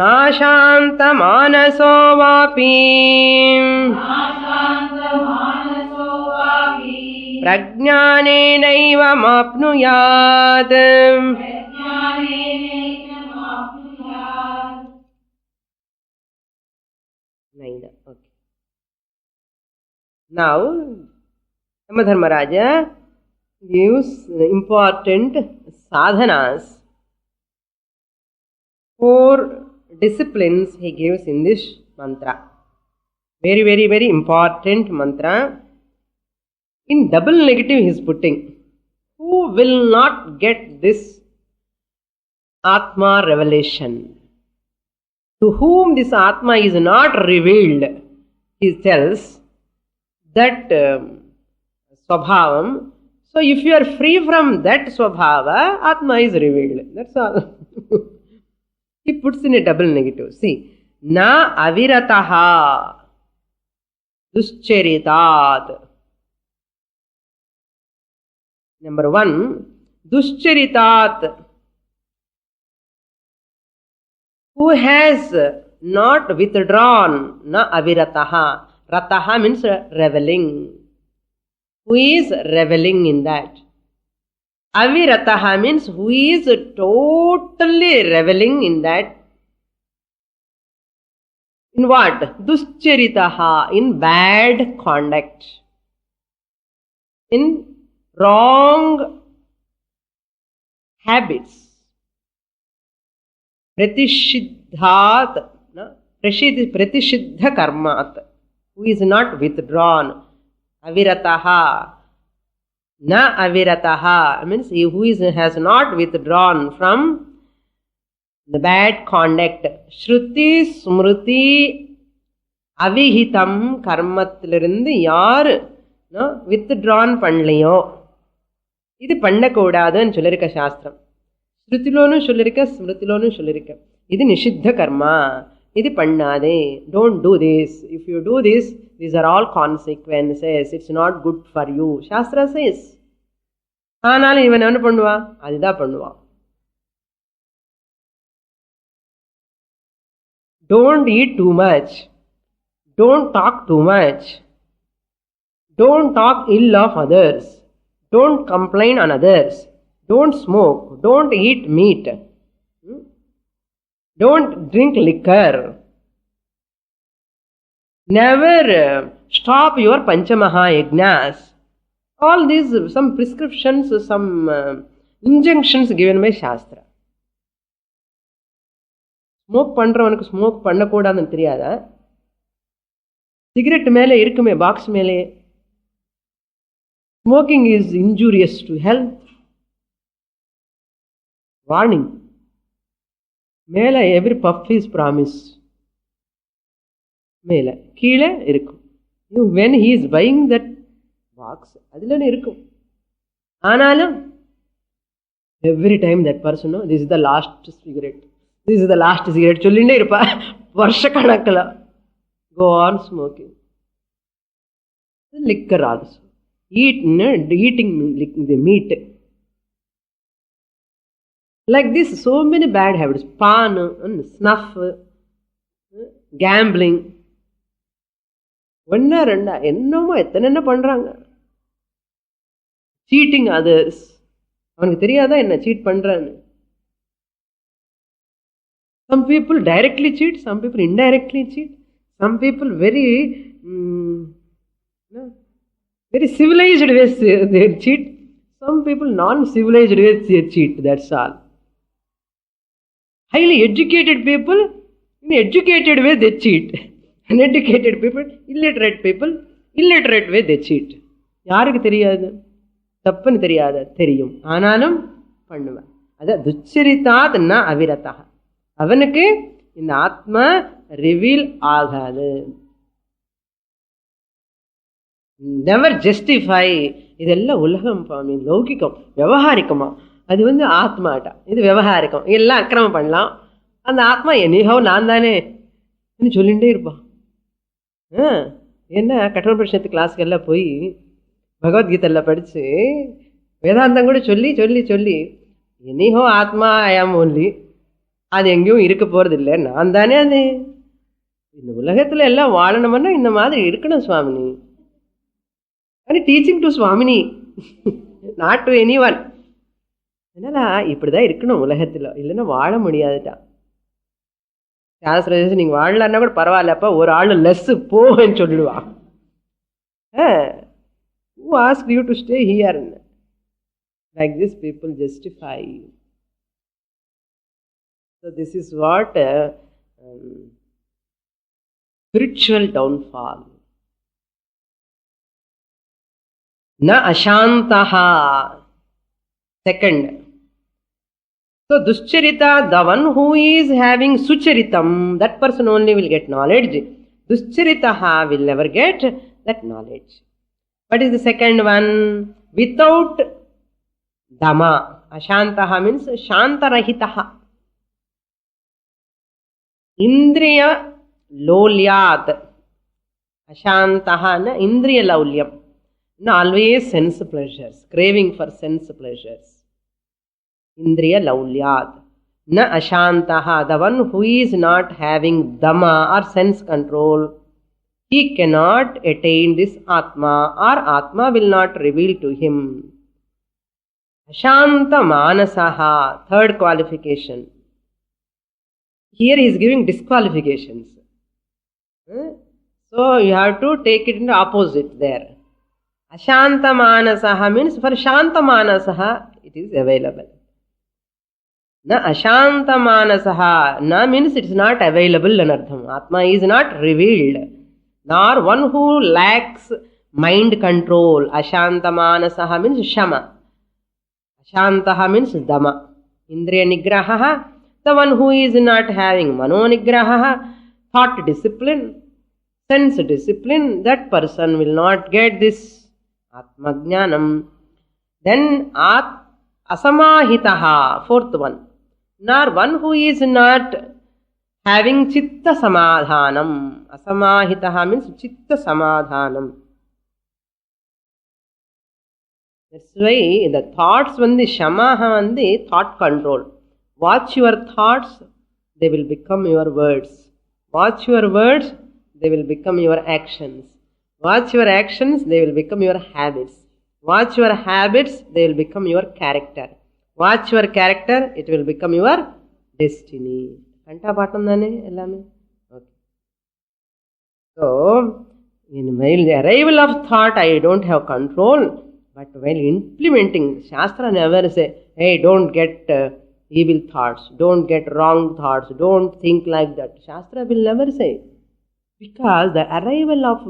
[SPEAKER 1] नाशान्तमानसो वापि प्रज्ञानेनैव माप्नुयात्. Okay. Now, Yamadharmaraja gives important sadhanas, 4 disciplines he gives in this mantra. Very, very, very important mantra. In double negative he is putting, who will not get this Atma revelation? To whom this Atma is not revealed, he tells that Swabhavam. So if you are free from that Swabhava, Atma is revealed. That's all. He puts in a double negative. See, na avirataha duscharitat. Number 1, duscharitat. Who has not withdrawn, na avirataha. Rataha means reveling. Who is reveling in that? Avirataha means who is totally reveling in that. In what? Duscharitaha, in bad conduct, in wrong habits. Pratishidhat, pratishidha karmat, who is not withdrawn. Avirataha, na avirataha means he who has not withdrawn from the bad conduct. Shruti smruti avihitam karmathilirundu yaru withdrawn பண்ணலையோ, இது பண்ணக்கூடாதுன்னு சொல்லிருக்க சாஸ்திரம். ஸ்ருதிலோனும் சொல்லிருக்க, ஸ்மிருதிலோனும் சொல்லிருக்க. இது நிஷித்த கர்மா, இது பண்ணாதே. Don't do this. If you do this, these are all consequences. It's not good for you. Shastra says. ஆனாலும் இவன் என்ன பண்ணுவான்? அதுதான் பண்ணுவான். Don't eat too much. Don't talk too much. Don't talk ill of others. Don't complain on others. Don't smoke. Don't eat meat. Don't drink liquor. Never stop your Panchamaha Yajnas. All these, some prescriptions, some injunctions given by Shastra. Smoke பண்றவனுக்கு smoke பண்ணக்கூடாதுன்னு தெரியாதா? Cigarette மேலே இருக்குமே, box மேலே, smoking is injurious to health, warning. மேலே every puff is promise, மேலே கீழே இருக்கும். when he is buying that box, அதில் இருக்கும். ஆனாலும் every time that person know this is the last cigarette, this is the last cigarette சொல்லிட்டே இருப்பா வருஷ கணக்கில். go on smoking. liquor also, eating the meat, like this. So many bad habits, pan and snuff, gambling, ஒன்னா ரெண்டா என்னமோ எத்தனை பண்றாங்க. Seating others, அவனுக்கு தெரியாதா என்ன சீட் பண்றான்னு. some people directly cheat, some people indirectly cheat, some people very civilized ways they cheat, some people non-civilized ways they cheat, that's all. Highly educated people, in educated way they cheat. Uneducated people, illiterate people, illiterate way they cheat. யாருக்கு தெரியாது? தப்புன்னு தெரியாது, தெரியும், ஆனாலும் பண்ணுவேன். அதான் துச்சரித்தாத் ந அவிரதா. அவனுக்கு இந்த ஆத்மா ரிவீல் ஆகாது. Never justify. இதெல்லாம் உலகம் பாமி, லௌகிக்கம், விவகாரிக்கமா. அது ஆத்மாட்டா, இது விவகாரிக்கம். எல்லாம் அக்கிரமம் பண்ணலாம். அந்த ஆத்மா எனிஹோ நான் தானே சொல்லிகிட்டே இருப்பான். என்ன கட்டோபனிஷத்து கிளாஸ்க்கு எல்லாம் போய் பகவத்கீதையில் படித்து வேதாந்தம் கூட சொல்லி சொல்லி சொல்லி எனிஹோ ஆத்மா ஐயாம் ஓன்லி, அது எங்கேயும் இருக்க போகிறது இல்லை, நான் தானே அது. இந்த உலகத்தில் எல்லாம் வாழணும்னா இந்த மாதிரி இருக்கணும் சுவாமினி. அது teaching to Swamini, not to anyone. அதனால் இப்படி தான் இருக்கணும் உலகத்தில், இல்லைன்னா வாழ முடியாதுட்டா. சாஸ்திரம் நீங்கள் வாழலான்னா கூட பரவாயில்லப்பா, ஒரு ஆள் லெஸ்ஸு போன்னு சொல்லிடுவான். who asked you to stay here? Like this people justify. So this is what spiritual downfall. Na ashantaha. Second. So duscharita, the one who is having sucharitam, that person only will get knowledge. Duscharitaha will never get that knowledge. What is the second one? Without dhamma. Ashantaha means shantarahitaha. Indriya lolyat. Ashantaha na indriya laulyam. No, always sense pleasures, craving for sense pleasures. Indriya laulyat. Na ashantaha, the one who is not having dhamma or sense control, he cannot attain this atma, or atma will not reveal to him. Ashanta manasaha, third qualification. Here he is giving disqualifications. So you have to take it in the opposite there. Ashanta manasaha means for shanta manasaha it is available. Na ashanta manasaha, na means it is not available in artham. Atma is not revealed. Nor one who lacks mind control. Ashanta manasaha means shama. Ashantaha means dhamma. Indriya nigraha, the one who is not having mano nigraha, thought discipline, sense discipline, that person will not get this atma jnanam. Then asamahitaha, fourth one. Nor one who is not having chitta samadhanam. Asamahitaha means chitta samadhanam. That's why the thoughts shamaha thought control. Watch your thoughts, they will become your words. Watch your words, they will become your actions. Watch your actions, they will become your habits. Watch your habits, they will become your character. Watch your character, it will become your destiny. Kanta paatam dane ellame. Okay. So, in my arrival of thought, I don't have control. But while implementing, Shastra never say, hey, don't get evil thoughts, don't get wrong thoughts, don't think like that. Shastra will never say. Because the arrival of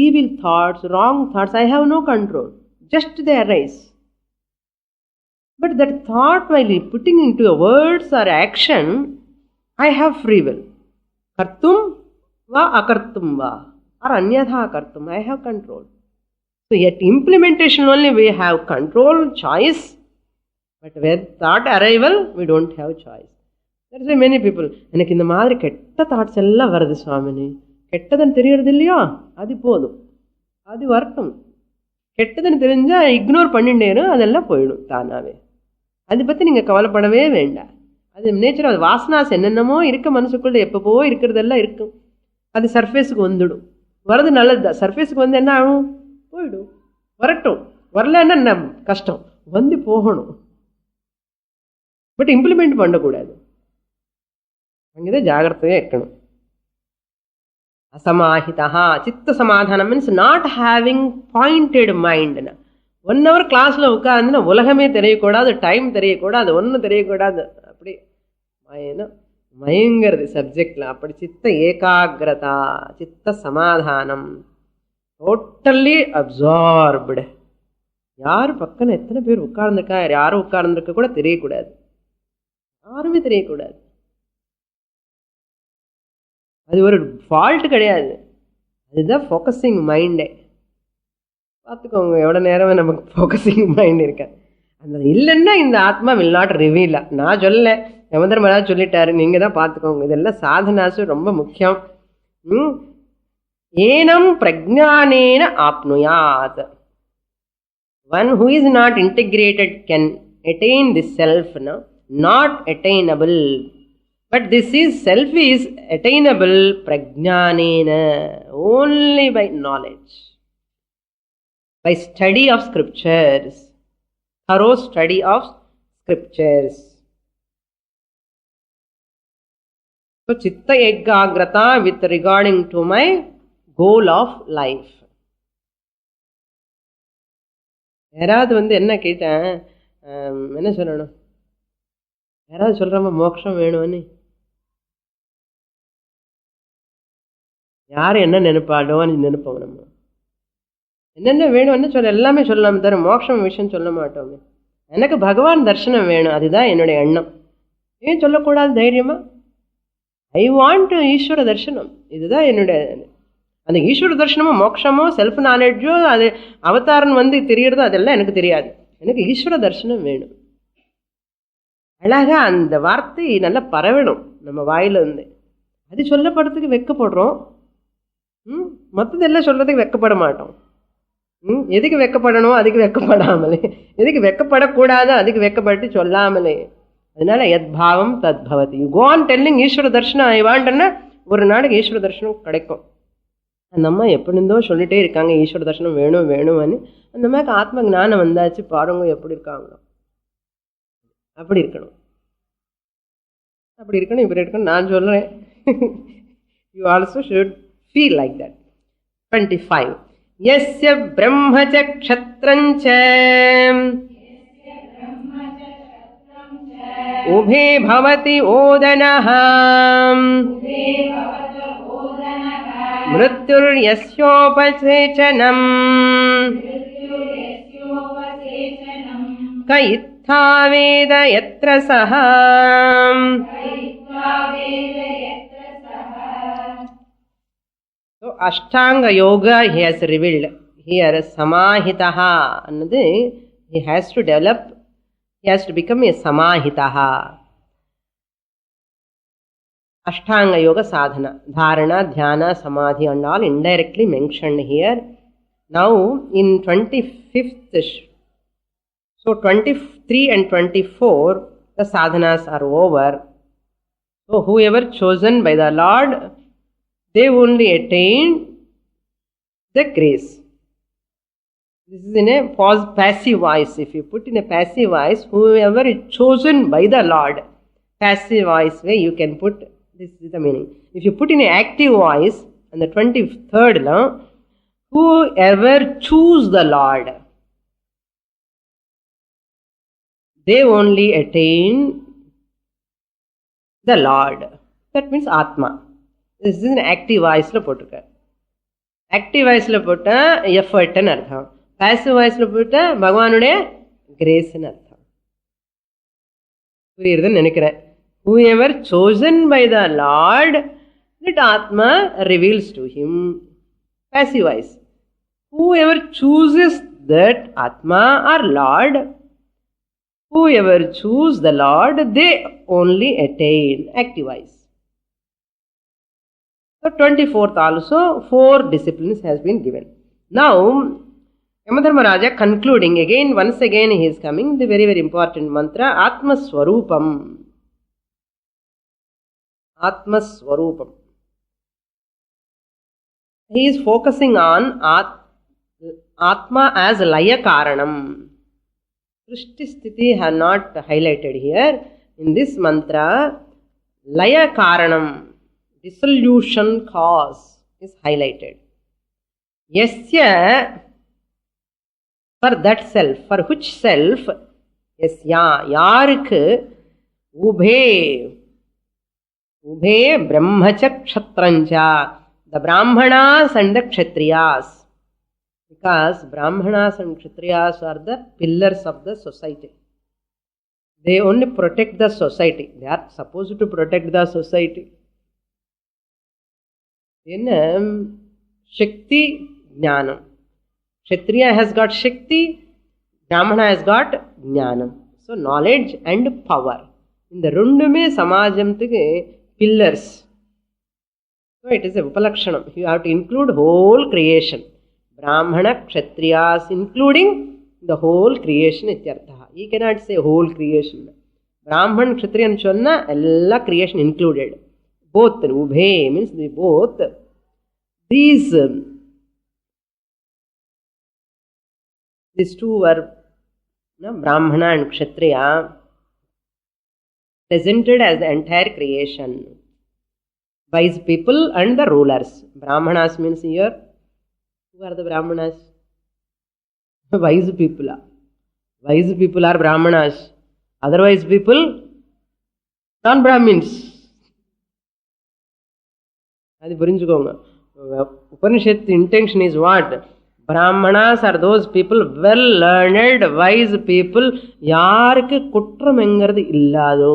[SPEAKER 1] evil thoughts, wrong thoughts, I have no control. Just they arise. But that thought, while putting into words or action, I have free will. Kartum va akartum va, or anyatha kartum, I have control. So at implementation only we have control, choice. But with thought arrival, we don't have choice. That's why many people, எனக்கு இந்த மாதிரி கெட்ட thoughts எல்லாம் வருது சுவாமினி, கெட்டதுன்னு தெரியறது இல்லையோ, அது போதும், அது வரட்டும். கெட்டதுன்னு தெரிஞ்சா இக்னோர் பண்ணிட்டேரும், அதெல்லாம் போயிடும் தானாவே. அதை பற்றி நீங்கள் கவலைப்படவே வேண்டாம். அது நேச்சர், அது வாசனாஸ் என்னென்னமோ இருக்க மனசுக்குள்ளே எப்பப்போ இருக்கிறதெல்லாம் இருக்கும். அது சர்ஃபேஸுக்கு வந்துடும். வரது நல்லது தான். சர்ஃபேஸுக்கு வந்து என்ன ஆகும்? போயிடும். வரட்டும். வரலன்னா என்ன கஷ்டம், வந்து போகணும். பட் இம்ப்ளிமெண்ட் பண்ணக்கூடாது. அங்கேதான் ஜாகிரதையாக இருக்கணும். அசமாஹிதா சித்த சமாதானம் மீன்ஸ் நாட் ஹேவிங் பாயிண்டட் மைண்ட்னா. 1 hour கிளாஸில் உட்காந்துன்னா உலகமே தெரியக்கூடாது, டைம் தெரியக்கூடாது, ஒன்றும் தெரியக்கூடாது. அப்படி மயங்கிறது சப்ஜெக்டில். அப்படி சித்த ஏகாகிரதா, சித்த சமாதானம், டோட்டல்லி அப்சார்ப்டு. யார் பக்கம் எத்தனை பேர் உட்கார்ந்துருக்கா, யாரும் உட்கார்ந்துருக்க கூட தெரியக்கூடாது, யாருமே தெரியக்கூடாது. அது ஒரு ஃபால்ட் கிடையாது, அதுதான் ஃபோக்கஸிங் மைண்டே. பார்த்துக்கோங்க எவ்வளோ நேரமே நமக்கு ஃபோக்கஸிங் மைண்ட் இருக்க. அந்த இல்லைன்னா இந்த ஆத்மா வில் நாட் ரிவீல். நான் சொல்ல, யமதர்மராஜ் சொல்லிட்டாரு, நீங்கள் தான் பார்த்துக்கோங்க. இதெல்லாம் சாதனாசு ரொம்ப முக்கியம். ஏனம் பிரஜானேன ஆப்னுயாத். One who is not integrated can attain this self, no? Not attainable. But this is self is attainable prajnanena, only by knowledge, by study of scriptures, thorough study of scriptures. So chitta ekagrata with regarding to my goal of life. யாராவது வந்து என்ன கேட்டேன், என்ன சொல்லணும், யாராவது சொல்கிறோமா மோட்சம் வேணும்னு? யார் என்ன நினைப்பாடோன்னு நினைப்போம். நம்ம என்னென்ன வேணும்னு சொல்ல எல்லாமே சொல்லலாம், தர மோட்சம் விஷயம் சொல்ல மாட்டோமே. எனக்கு பகவான் தர்சனம் வேணும், அதுதான் என்னுடைய எண்ணம். ஏன் சொல்லக்கூடாது தைரியமா? ஐ வாண்ட் ஈஸ்வர தர்சனம், இதுதான் என்னுடைய. அந்த ஈஸ்வர தர்சனமோ மோட்சமோ செல்ஃப் நாலேஜோ அது அவதாரம் வந்து தெரியறதோ அதெல்லாம் எனக்கு தெரியாது. எனக்கு ஈஸ்வர தர்சனம் வேணும். அழகா அந்த வார்த்தை நல்லா பரவணும் நம்ம வாயிலிருந்து. அது சொல்லப்படுறதுக்கு வெக்கப்படுறோம், மற்றதெல்லாம் சொல்றதுக்கு வெக்கப்பட மாட்டோம். எதுக்கு வெக்கப்படணும் அதுக்கு வெக்கப்படாமலே, எதுக்கு வெக்கப்படக்கூடாதோ அதுக்கு வெக்கப்பட்டு சொல்லாமலே. அதனால எத் பாவம் தத் பவதி. யூ கோ ஆன் டெல்லிங் ஈஸ்வர தர்ஷனம் ஐ வாண்ட்னா ஒரு நாளைக்கு ஈஸ்வர தர்ஷனம் கிடைக்கும். அந்த அம்மா எப்படி இருந்தோ சொல்லிட்டே இருக்காங்க ஈஸ்வர தர்ஷனம் வேணும் வேணும்னு. அந்த மாதிரி ஆத்ம ஞானம் வந்தாச்சு பாருங்க எப்படி இருக்காங்களோ. அப்படி இருக்கணும், அப்படி இருக்கணும், இப்படி இருக்கணும். நான் சொல்றேன், you also should feel like that. 25 யஸ்ய பிரம்மச்ச க்ஷத்ரஞ்ச உபே பவதி ஓதனஹ மிருத்யுர் யஸ்யோபசேச்சனம் க இத்தா வேத யத்ர சஹ. So Ashtanga Yoga he has revealed here. Samahitaha annadu he has to develop, he has to become a samahitaha. Ashtanga Yoga sadhana, dharana, dhyana, samadhi and all indirectly mentioned here. Now in 25th, so 23 and 24 the sadhanas are over. So whoever chosen by the Lord, they only attain the grace. This is in a passive voice. If you put in a passive voice, whoever is chosen by the Lord, passive voice way you can put, this is the meaning. If you put in an active voice, on the 23rd, whoever choose the Lord, they only attain the Lord. That means Atma. This is an active voice lo potrukka. Active voice lo potta effort nu artham. Passive voice lo potta Bhagavanudaya grace nu artham. Puriyirudhu nenikiren. Whoever chosen by the Lord, that Atma reveals to him. Passive voice. Whoever chooses that Atma or Lord, whoever choose the Lord, they only attain. Active voice. So 24th also 4 disciplines has been given. Now Yamadharmaraja concluding again, once again he is coming, the very very important mantra, Atma Swarupam. Atma Swarupam. He is focusing on Atma as Laya Karanam. Srishti Sthiti have not highlighted here. In this mantra, Laya Karanam, dissolution cause, is highlighted. Yasya, for that self, for which self? Yasya, yarukku, ubhe brahmacha kshatrancha, the Brahmanas and the Kshatriyas. Because Brahmanas and Kshatriyas are the pillars of the society. They only protect the society. They are supposed to protect the society. In Shakti, Jnanam. Kshatriya has got Shakti, Brahmana has got Jnanam. So knowledge and power. In the Rundume Samajamtike pillars. So it is a Upalakshanam. You have to include whole creation. Brahmana, Kshatriyas, including the whole creation ityartha. You cannot say whole creation. Brahman, Kshatriyan chonna, all creation included. Both, Ubhe means they both. These two were Brahmana and Kshatriya presented as the entire creation. Wise people and the rulers. Brahmanas means here, who are the Brahmanas? Wise people. Wise people are Brahmanas. Otherwise people, non-Brahmins. Adi purinchukonga. Upanishad intention is what? Brahmanas are those people, well learned, wise people, yarukku kutram engiradhu illado.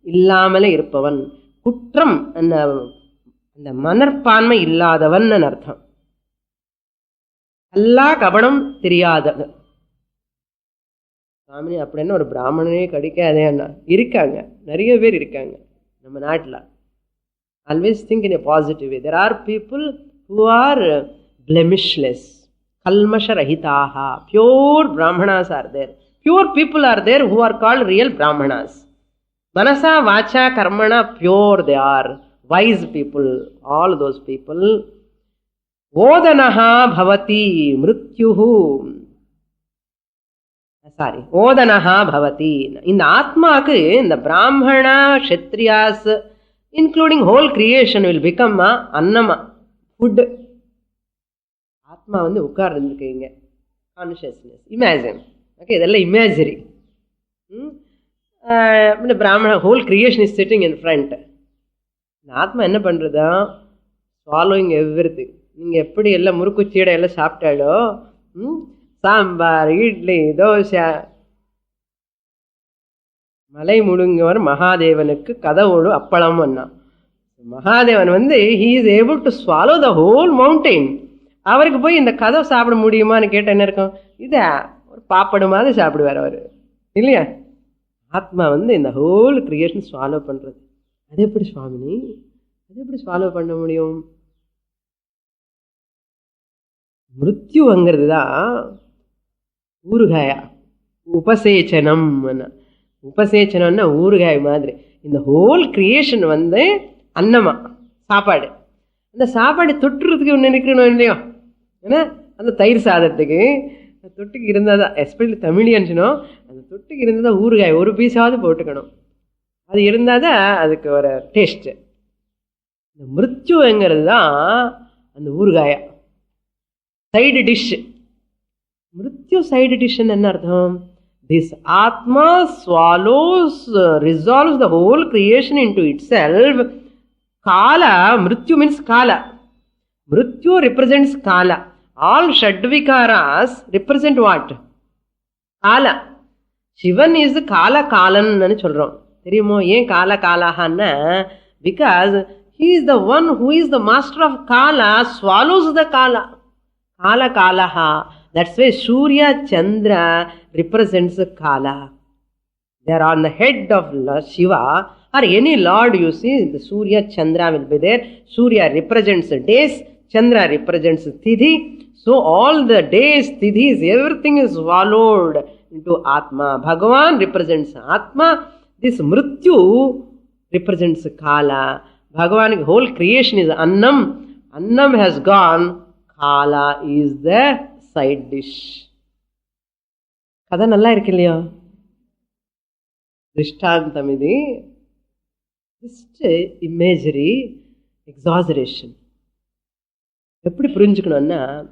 [SPEAKER 1] Illamale irpavan. Kutram and the manarpanma illadavan and artham. Allah kabadam theriyada. Swamini appadena oru brahmanane kadikadhe anna. Irukanga. Nariya per irukanga. Nama naatla. Always think in a positive way. There are people who are blemishless. Kalmasha rahitaha. Pure brahmanas are there. Pure people are there who are called real brahmanas. Manasa, Vacha, Karmana, pure they are. Wise people, all those people. Odanaha bhavati mrityuhu. Odanaha bhavati. In the Atma, in the Brahmana, Kshatriyas, including whole creation will become annama, food. Atma vandu ukkarundukkinga. Consciousness. Imagine. Okay, idella imagery. The Brahmana, whole creation is sitting in front. The Atma enna pandradha? Swallowing everything. நீங்க எப்படி எல்லாம் முறுக்கு சீடை எல்லாம் சாப்பிட்டாலோ, சாம்பார், இட்லி, தோசை, மலை முடுங்கவர் மகாதேவனுக்கு கதவோடு அப்பளம் வந்தான். Mahadevan he is able to swallow the whole mountain. அவருக்கு போய் இந்த கதவை சாப்பிட முடியுமான்னு கேட்ட என்ன இருக்கும்? இத ஒரு பாப்படு மாதிரி சாப்பிடுவார் அவரு இல்லையா? ஆத்மா இந்த ஹோல் கிரியேஷன் ஸ்வாலோ பண்றது. அது எப்படி சுவாமினி? அது எப்படி ஸ்வாலோ பண்ண முடியும்? மிருத்யுங்கிறது தான் ஊறுகாயா, உபசேச்சனம். உபசேச்சனம்னா ஊறுகாய் மாதிரி. இந்த ஹோல் கிரியேஷன் அன்னமா, சாப்பாடு. அந்த சாப்பாடு தொட்டுறதுக்கு ஒன்று இருக்கணும் இல்லையோ? ஏன்னா அந்த தயிர் சாதத்துக்கு தொட்டுக்கு இருந்தால் தான், எஸ்பெஷலி தமிழியன்ஸுனோ அந்த தொட்டுக்கு இருந்தால் தான் ஊறுகாய் ஒரு பீஸாவது போட்டுக்கணும். அது இருந்தால் தான் அதுக்கு ஒரு டேஸ்ட்டு. இந்த மிருத்யுங்கிறது தான் அந்த ஊறுகாயா, சைடு டிஷ்ஷு. மிருத்யு சைடு டிஷ்ஷுன்னு என்ன அர்த்தம்? This Atma swallows, resolves the whole creation into itself. Kala, Mrityu means Kala. Mrityu represents Kala. All Shadvikaras represent what? Kala. Shivan is the Kala Kalan nani solrom. Theriyumo yen Kala Kalahanna? Because he is the one who is the master of Kala, swallows the Kala. Kala Kalaha. That's why Surya Chandra represents Kala. They are on the head of Shiva or any lord you see, the Surya Chandra will be there. Surya represents days, Chandra represents Tidhi. So all the days, Tidhis, everything is swallowed into Atma. Bhagavan represents Atma. This Mrityu represents Kala. Bhagavan's whole creation is Annam. Annam has gone. Kala is the side dish. Kada nalla irukilliyo? Drishtantam idi. Just imagery, exaggeration. Eppadi purinjukanonna,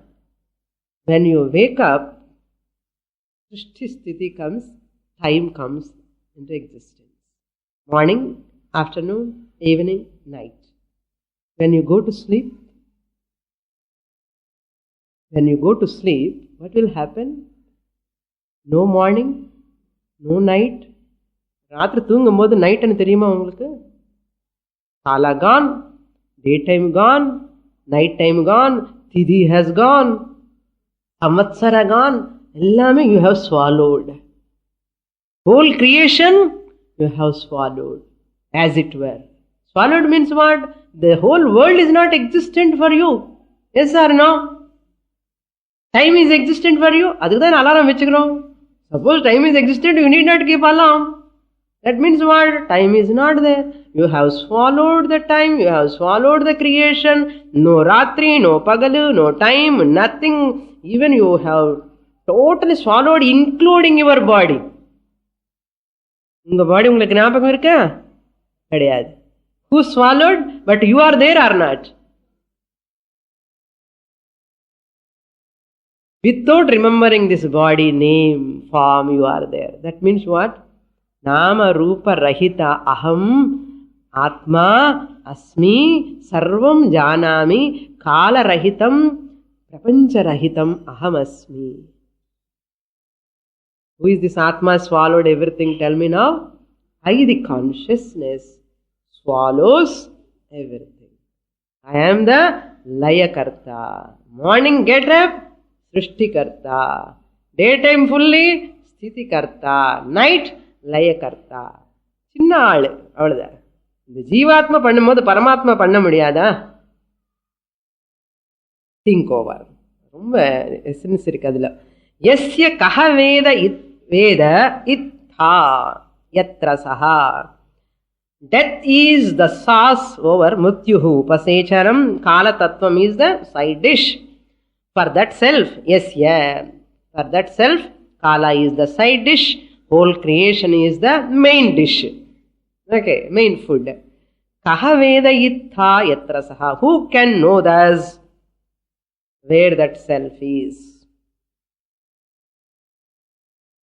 [SPEAKER 1] when you wake up, Srishti Sthiti comes, time comes into existence. Morning, afternoon, evening, night. When you go to sleep, what will happen? No morning, no night. ராத்திரி தூங்கும் போது நைட்னு தெரியுமா உங்களுக்கு? Kala gone, daytime gone, night time gone, Tidhi has gone, Samvatsara gone. Ellame you have swallowed. Whole creation you have swallowed, as it were. Swallowed means what? The whole world is not existent for you. Yes or no? Time is existent for you. Adukku alarm vechikrom. Suppose time is existent, you need not keep alarm. That means what? Time is not there. You have swallowed the time, you have swallowed the creation. No ratri, no pagalu, no time, nothing. Even you have totally swallowed, including your body. Unga body ungalku ஞாபகம் இருக்கா? கிடையாது. Who swallowed? But you are there or not? Without remembering this body, name, form, you are there. That means what? Nama Rupa Rahita Aham Atma Asmi Sarvam Janami Kala Rahitam Prapancha Rahitam Aham Asmi. Who is this Atma swallowed everything? Tell me now. I, the consciousness, swallows everything. I am the Layakarta. Morning get up, Srishtikarta. Daytime fully, Sthitikarta. Night, Layakarta. சின்ன ஆளு அவ்வளவுதான். இந்த ஜீவாத்மா பண்ணும்போது பரமாத்மா பண்ண முடியாதா? Think over. ரொம்ப எசன்ஸ் இருக்கு அதுல. யஸ்ய கஹ வேத வேத இத்தா யத்ர சஹா. Death is the sauce over Mrityuhu Upasecharam. Kala Tattvam is the side dish. For that self, yes, yeah. For that self, Kala is the side dish. Whole creation is the main dish. Okay, main food. Kaha Veda Ittha Yatra Saha. Who can know thus where that self is?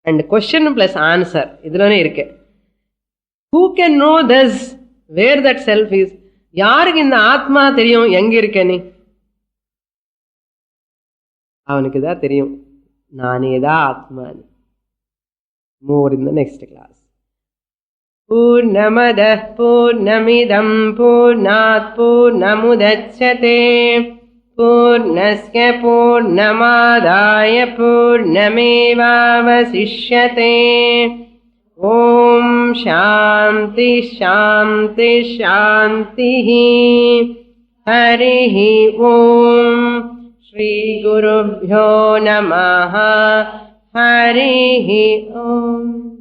[SPEAKER 1] And question plus answer. Idhulane irukke. Who can know this, where that self is? யாருக்கு இந்த ஆத்மா தெரியும் எங்க இருக்கேன்னு? அவனுக்கு தான் தெரியும் நானே தான் ஆத்மான்னு. More in the next class. Purnamada Purnamidam Purnat Purnamudachyate Purnasya Purnamadaya Purnamevavasishyate. Om Shanti Shanti Shanti. Harihi Om. Shri Gurubhyo Namaha. Harihi Om.